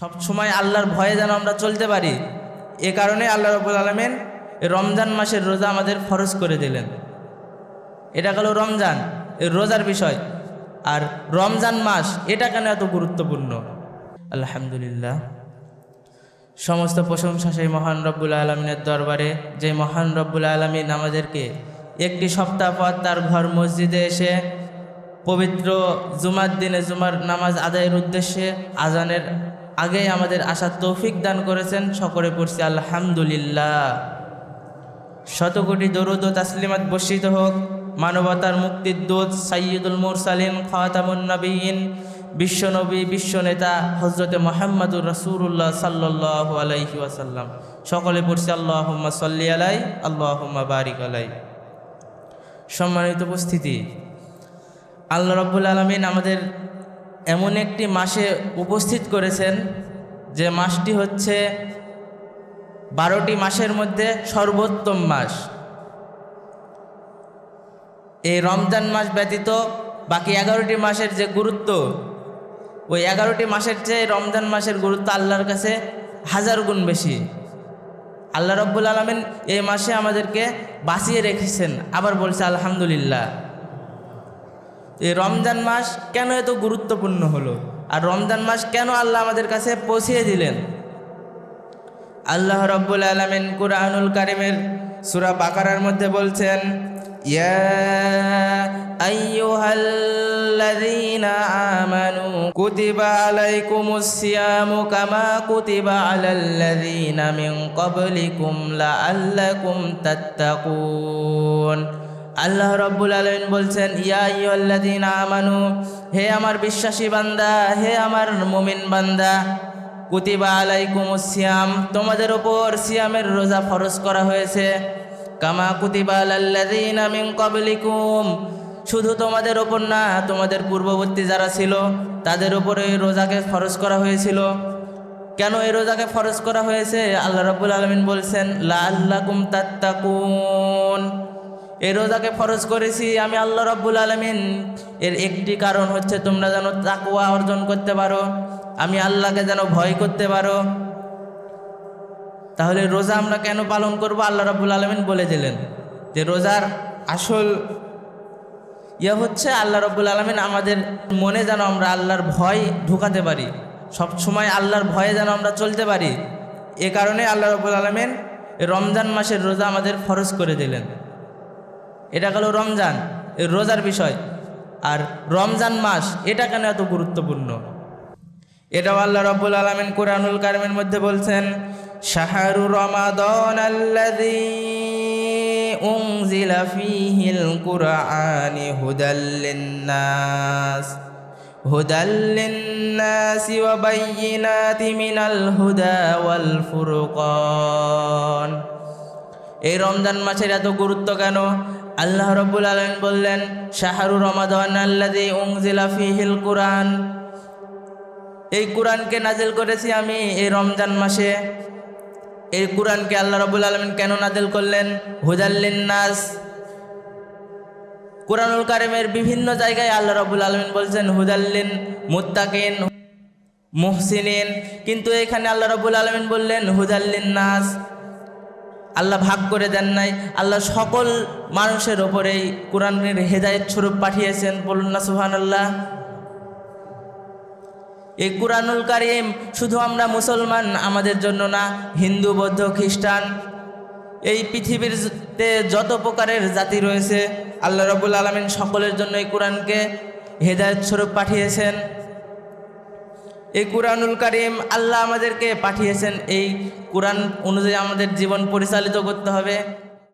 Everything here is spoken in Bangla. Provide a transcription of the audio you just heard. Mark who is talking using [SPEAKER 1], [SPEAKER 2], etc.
[SPEAKER 1] সব সময় আল্লাহর ভয়ে যেন আমরা চলতে পারি, এ কারণে আল্লাহ রাব্বুল আলামিন রমজান মাসের রোজা আমাদের ফরজ করে দিলেন। এটা গেল রমজান এই রোজার বিষয়। আর রমজান মাস এটা কেন এত গুরুত্বপূর্ণ? আলহামদুলিল্লাহ, সমস্ত প্রশংসা সেই মহান রব্বুল আলমিনের দরবারে, যে মহান রব্বুল আলমিন আমাদেরকে একটি সপ্তাহ পর তার ঘর মসজিদে এসে পবিত্র জুমার দিনে জুমার নামাজ আদায়ের উদ্দেশ্যে আজানের আগেই আমাদের আসার তৌফিক দান করেছেন। সকলে পড়ছি আলহামদুলিল্লাহ। শতকোটি দরুদ ও তাসলিমাত বর্ষিত হোক মানবতার মুক্তির দূত সাইয়্যিদুল মুরসালিন খাতামুন নবিয়্যিন বিশ্বনবী বিশ্বনেতা হযরতে মুহাম্মদুর রাসূলুল্লাহ সাল্লাল্লাহু আলাইহি ওয়াসাল্লাম। সকলে পড়ছি আল্লাহুম্মা সাল্লি আলাই আল্লাহুম্মা বারিক আলাই। সম্মানিত উপস্থিতি, আল্লাহ রাব্বুল আলামিন আমাদের এমন একটি মাসে উপস্থিত করেছেন যে মাসটি হচ্ছে 12টি মাসের মধ্যে সর্বোত্তম মাস। এই রমজান মাস ব্যতীত বাকি 11টি মাসের যে গুরুত্ব, ওই 11টি মাসের চেয়ে রমজান মাসের গুরুত্ব আল্লাহর কাছে 1000 গুণ বেশি। আল্লাহ রাব্বুল আলামিন এই মাসে আমাদেরকে বাঁচিয়ে রেখেছেন, আবার বলছে আলহামদুলিল্লাহ। এই রমজান মাস কেন এত গুরুত্বপূর্ণ হলো, আর রমজান মাস কেন আল্লাহ আমাদের কাছে পৌঁছিয়ে দিলেন? আল্লাহ রাব্বুল আলামিন কুরআনুল কারীমের সূরা বাকারার মধ্যে বলছেন, ইয়া আইয়ুহাল্লাযীনা আমানু কুতিবা আলাইকুমুস সিয়ামু কামা কুতিবা আলাল্লাযীনা মিন ক্বাবলিকুম লাআল্লাকুম তাত্তাকুন। আল্লাহ রাব্বুল আলামিন বলছেন, ইয়া আইয়ুহাল্লাযীনা আমানু, হে আমার বিশ্বাসী বান্দা, হে আমার মুমিন বান্দা, কুতিবা আলাইকুমুস সিয়াম, তোমাদের উপর সিয়ামের রোজা ফরজ করা হয়েছে। কামা কুতিবা আলাল্লাযীনা মিন ক্বাবলিকুম, শুধু তোমাদের উপর না, তোমাদের পূর্ববর্তী যারা ছিল তাদের উপরে এই রোজাকে ফরজ করা হয়েছিল। কেন এই রোজাকে ফরজ করা হয়েছে? আল্লাহ রাব্বুল আলামিন বলছেন, লাআল্লাকুম তাত্তাকুন, এই রোজাকে ফরজ করেছি আমি আল্লাহ রাব্বুল আলামিন, এর একটি কারণ হচ্ছে তোমরা যেন তাকওয়া অর্জন করতে পারো, আমি আল্লাহকে যেন ভয় করতে পারো। তাহলে রোজা আমরা কেন পালন করব? আল্লাহ রাব্বুল আলামিন বলে দিলেন যে রোজার আসল হচ্ছে আল্লাহ রাব্বুল আলামিন আমাদের মনে যেন আমরা আল্লাহর ভয় ঢুকাতে পারি, সব সময় আল্লাহর ভয়ে যেন আমরা চলতে পারি। এ কারণে আল্লাহ রাব্বুল আলামিন রমজান মাসের রোজা আমাদের ফরজ করে দিলেন। এটা গেল রমজান এই রোজার বিষয়। আর রমজান মাস এটা কেন এত গুরুত্বপূর্ণ? এটাও আল্লাহ রাব্বুল আলামিন কুরআনুল কারীমের মধ্যে বলছেন, শাহরু রমাদানাল্লাযী উনজিলা ফীহিল কুরআনি হুদাল লিন্নাসি ওয়া বায়্যিনাতি মিনাল হুদা ওয়াল ফুরকান। এই রমজান মাসের এত গুরুত্ব কেন? আল্লাহ রাব্বুল আলামিন বললেন, শাহরু রমাদানাল্লাযী উনজিলা ফীহিল কুরআন, এই কুরআনকে নাজিল করেছি আমি এই রমজান মাসে। এই কুরআনকে আল্লাহ রাব্বুল আলামিন কেন নাজিল করলেন? হুদাল লিন্নাস। কুরআনুল কারীমের বিভিন্ন জায়গায় আল্লাহ রাব্বুল আলামিন বলছেন হুদাল লিল মুত্তাকিন মুহসিনিন, কিন্তু এখানে আল্লাহ রাব্বুল আলামিন বললেন হুদাল লিন্নাস। আল্লাহ ভাগ করে দেন নাই, আল্লাহ সকল মানুষের ওপরেই কুরআনের হেদায়েত স্বরূপ পাঠিয়েছেন। বলুন না সুবহানাল্লাহ। এই কুরআনুল কারীম শুধু আমরা মুসলমান আমাদের জন্য না, হিন্দু বৌদ্ধ খ্রিস্টান এই পৃথিবীতে যত প্রকারের জাতি রয়েছে আল্লাহ রাব্বুল আলামিন সকলের জন্য এই কুরআনকে হেদায়েত স্বরূপ পাঠিয়েছেন। এই কুরআনুল কারীম আল্লাহ আমাদেরকে পাঠিয়েছেন, এই কুরআন অনুযায়ী আমাদের জীবন পরিচালিত করতে হবে।